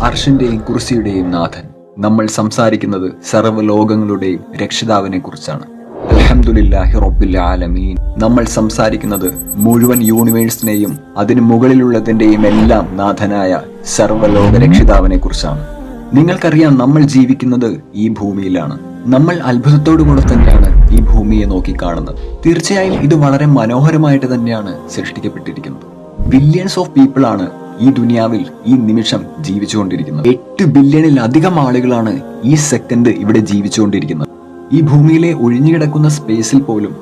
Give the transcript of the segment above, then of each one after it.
അർഷിന്റെയും കുർസിയുടെയും നാഥൻ. നമ്മൾ സംസാരിക്കുന്നത് സർവ്വലോകങ്ങളുടെയും രക്ഷിതാവിനെ കുറിച്ചാണ്. അൽഹംദുലില്ലാഹി റബ്ബിൽ ആലമീൻ. നമ്മൾ സംസാരിക്കുന്നത് മുഴുവൻ യൂണിവേഴ്സിനെയും അതിനു മുകളിലുള്ളതിന്റെയും എല്ലാം നാഥനായ സർവ്വലോക രക്ഷിതാവിനെ കുറിച്ചാണ്. നിങ്ങൾക്കറിയാം, നമ്മൾ ജീവിക്കുന്നത് ഈ ഭൂമിയിലാണ്. നമ്മൾ അത്ഭുതത്തോടുകൂടെ തന്നെയാണ് ഈ ഭൂമിയെ നോക്കിക്കാണുന്നത്. തീർച്ചയായും ഇത് വളരെ മനോഹരമായിട്ട് തന്നെയാണ് സൃഷ്ടിക്കപ്പെട്ടിരിക്കുന്നത്. ബില്യൺസ് ഓഫ് പീപ്പിൾ ആണ് ഈ ദുനിയാവിൽ ഈ നിമിഷം ജീവിച്ചുകൊണ്ടിരിക്കുന്നത്. 8 ബില്യണിലധികം ആളുകളാണ് ഈ സെക്കൻഡ് ഇവിടെ ജീവിച്ചുകൊണ്ടിരിക്കുന്നത്. ഈ ഭൂമിയിലെ ഒഴിഞ്ഞുകിടക്കുന്ന സ്പേസിൽ പോലും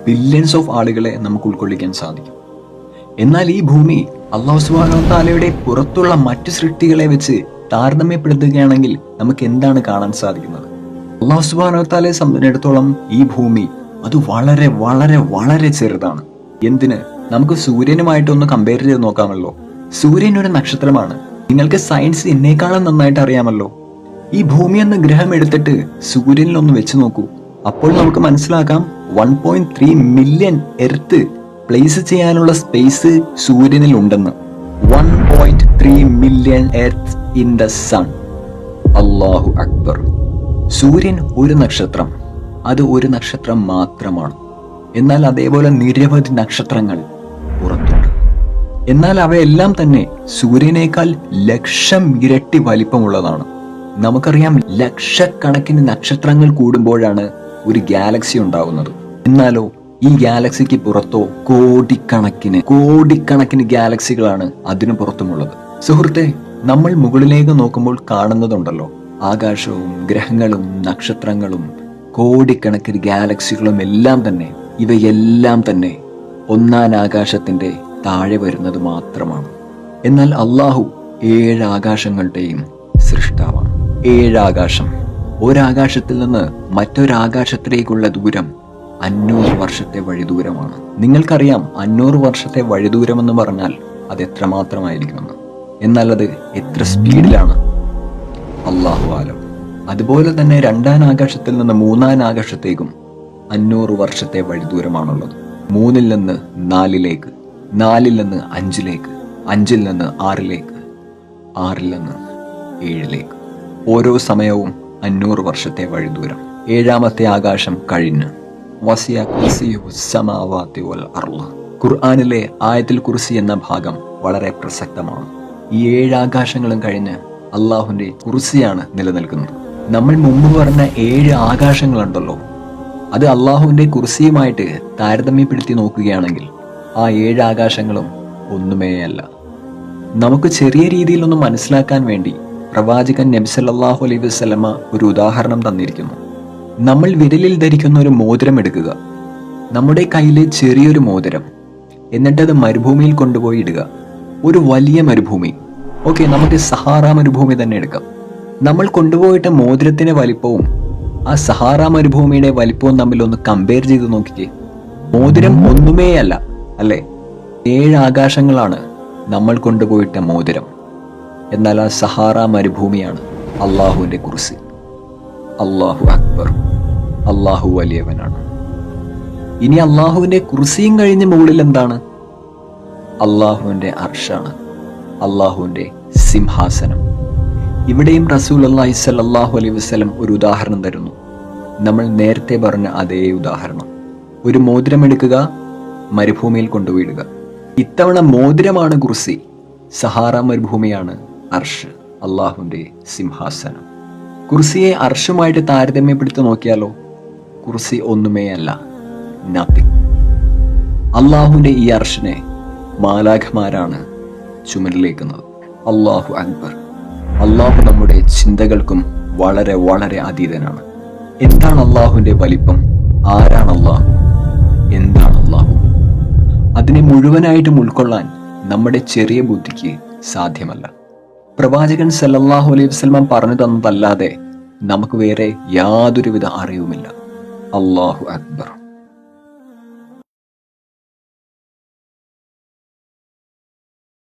ബില്യൺസ് ഓഫ് ആളുകളെ നമുക്ക് ഉൾക്കൊള്ളിക്കാൻ സാധിക്കും. എന്നാൽ ഈ ഭൂമി അല്ലാഹു സുബ്ഹാനഹു വ തആലയുടെ പുറത്തുള്ള മറ്റു സൃഷ്ടികളെ വെച്ച് താരതമ്യപ്പെടുത്തുകയാണെങ്കിൽ നമുക്ക് എന്താണ് കാണാൻ സാധിക്കുന്നത്? അല്ലാഹു സുബ്ഹാനഹു വ തആലയെ സംബന്ധിച്ചിടത്തോളം ഈ ഭൂമി അത് വളരെ വളരെ വളരെ ചെറുതാണ്. എന്തിന്? നമുക്ക് സൂര്യനുമായിട്ടൊന്ന് കമ്പയർ ചെയ്ത് നോക്കാമല്ലോ. സൂര്യൻ ഒരു നക്ഷത്രമാണ്. നിങ്ങൾക്ക് സയൻസ് എന്നേക്കാളും നന്നായിട്ട് അറിയാമല്ലോ. ഈ ഭൂമി എന്ന ഗ്രഹം എടുത്തിട്ട് സൂര്യനിൽ ഒന്ന് വെച്ച് നോക്കൂ. അപ്പോൾ നമുക്ക് മനസ്സിലാക്കാം 1.3 മില്യൺ എർത്ത് പ്ലേസ് ചെയ്യാനുള്ള സ്പേസ് സൂര്യനിൽ ഉണ്ടെന്ന്. 1.3 million earth in the sun. അല്ലാഹു അക്ബർ. സൂര്യൻ ഒരു നക്ഷത്രം, അത് ഒരു നക്ഷത്രം മാത്രമാണ്. എന്നാൽ അതേപോലെ നിരവധി നക്ഷത്രങ്ങൾ പുറത്തുണ്ട്. എന്നാൽ അവയെല്ലാം തന്നെ സൂര്യനേക്കാൾ ലക്ഷം ഇരട്ടി വലിപ്പമുള്ളതാണ്. നമുക്കറിയാം, ലക്ഷക്കണക്കിന് നക്ഷത്രങ്ങൾ കൂടുമ്പോഴാണ് ഒരു ഗാലക്സി ഉണ്ടാവുന്നത്. എന്നാലോ ഈ ഗാലക്സിക്ക് പുറത്തോ കോടിക്കണക്കിന് ഗാലക്സികളാണ് അതിനു പുറത്തുമുള്ളത്. സുഹൃത്തെ, നമ്മൾ മുകളിലേക്ക് നോക്കുമ്പോൾ കാണുന്നതുണ്ടല്ലോ, ആകാശവും ഗ്രഹങ്ങളും നക്ഷത്രങ്ങളും കോടിക്കണക്കിന് ഗാലക്സികളും എല്ലാം തന്നെ, ഇവയെല്ലാം തന്നെ ഒന്നാം ആകാശത്തിന്റെ താഴെ വരുന്നത് മാത്രമാണ്. എന്നാൽ അള്ളാഹു 7 ആകാശങ്ങളുടെയും സൃഷ്ടാവാണ്. 7 ആകാശം. ഒരാകാശത്തിൽ നിന്ന് മറ്റൊരാകാശത്തിലേക്കുള്ള ദൂരം 500 വർഷത്തെ വഴിദൂരമാണ്. നിങ്ങൾക്കറിയാം, 500 വർഷത്തെ വഴിദൂരം എന്ന് പറഞ്ഞാൽ അത് എത്രമാത്രമായിരിക്കുമെന്ന്. എന്നാൽ അത് എത്ര സ്പീഡിലാണ്, അല്ലാഹു ആലം. അതുപോലെ തന്നെ 2ാം ആകാശത്തിൽ നിന്ന് 3ാം ആകാശത്തേക്കും 500 വർഷത്തെ വഴിദൂരമാണുള്ളത്. 3-ൽ നിന്ന് 4-ലേക്ക്, 4-ൽ നിന്ന് 5-ലേക്ക്, 5-ൽ നിന്ന് 6-ലേക്ക്, 6-ൽ നിന്ന് 7-ലേക്ക്. ഓരോ സമയവും 500 വർഷത്തെ വഴിദൂരം. 7ാമത്തെ ആകാശം കഴിഞ്ഞ് വസിയ കുർസിയുഹു സമാവാതി വൽ അർള്. ഖുർആനിലെ ആയത്തുൽ കുർസി എന്ന ഭാഗം വളരെ പ്രസക്തമാണ്. ഈ 7 ആകാശങ്ങളും കഴിഞ്ഞ് അള്ളാഹുവിന്റെ കുർസിയാണ് നിലനിൽക്കുന്നത്. നമ്മൾ മുമ്പ് പറഞ്ഞ 7 ആകാശങ്ങളുണ്ടല്ലോ, അത് അള്ളാഹുവിന്റെ കുർസിയുമായിട്ട് താരതമ്യപ്പെടുത്തി നോക്കുകയാണെങ്കിൽ ആ 7 ആകാശങ്ങളും ഒന്നുമേയല്ല. നമുക്ക് ചെറിയ രീതിയിലൊന്ന് മനസ്സിലാക്കാൻ വേണ്ടി പ്രവാചകൻ നബി സല്ലല്ലാഹു അലൈഹി വസല്ലമ ഒരു ഉദാഹരണം തന്നിരിക്കുന്നു. നമ്മൾ വിരലിൽ ധരിക്കുന്ന ഒരു മോതിരം എടുക്കുക, നമ്മുടെ കയ്യിലെ ചെറിയൊരു മോതിരം, എന്നിട്ടത് മരുഭൂമിയിൽ കൊണ്ടുപോയി ഇടുക. ഒരു വലിയ മരുഭൂമി, ഓക്കെ, നമുക്ക് സഹാറ മരുഭൂമി തന്നെ എടുക്കാം. നമ്മൾ കൊണ്ടുപോയിട്ട് മോതിരത്തിന്റെ വലിപ്പവും ആ സഹാറ മരുഭൂമിയുടെ വലിപ്പവും തമ്മിൽ ഒന്ന് കമ്പയർ ചെയ്ത് നോക്കിക്കേ. മോതിരം ഒന്നുമേയല്ല, അല്ലേ? 7 ആകാശങ്ങളാണ് നമ്മൾ കൊണ്ടുപോയിട്ട മോതിരം. എന്നാൽ ആ സഹാറ മരുഭൂമിയാണ് അള്ളാഹുവിന്റെ കുർസി. അല്ലാഹു അക്ബർ. അള്ളാഹു വലിയവനാണ്. ഇനി അള്ളാഹുവിന്റെ കുർസിയും കഴിഞ്ഞ് മുകളിൽ എന്താണ്? അള്ളാഹുവിന്റെ അർഷാണ്, അള്ളാഹുവിന്റെ സിംഹാസനം. ഇവിടെയും റസൂലുള്ളാഹി സ്വല്ലല്ലാഹു അലൈഹി വസല്ലം ഒരു ഉദാഹരണം തരുന്നു. നമ്മൾ നേരത്തെ പറഞ്ഞ അതേ ഉദാഹരണം. ഒരു മോതിരം എടുക്കുക, മരുഭൂമിയിൽ കൊണ്ടുപോയിടുക. ഇത്തവണ മോതിരമാണ് കുർസി, സഹാറ മരുഭൂമിയാണ് അർഷ്, അള്ളാഹുവിന്റെ സിംഹാസനം. കുർസിയെ അർഷുമായിട്ട് താരതമ്യപ്പെടുത്തി നോക്കിയാലോ, കുർസി ഒന്നുമേ അല്ല, നത്തിങ്. അള്ളാഹുവിന്റെ ഈ അർഷിനെ മാലാഖമാരാണ് ചുമലിലേക്കുന്നത്. അല്ലാഹു അക്ബർ. അള്ളാഹു നമ്മുടെ ചിന്തകൾക്കും വളരെ വളരെ അതീതനാണ്. എന്താണ് അള്ളാഹുവിന്റെ വലിപ്പം? ആരാണ് അള്ളാഹു? എന്താണ് അള്ളാഹു? അതിനെ മുഴുവനായിട്ടും ഉൾക്കൊള്ളാൻ നമ്മുടെ ചെറിയ ബുദ്ധിക്ക് സാധ്യമല്ല. പ്രവാചകൻ സല്ലല്ലാഹു അലൈഹി വസല്ലം പറഞ്ഞു തന്നതല്ലാതെ നമുക്ക് വേറെ യാതൊരുവിധ അറിവുമില്ല. അല്ലാഹു അക്ബർ.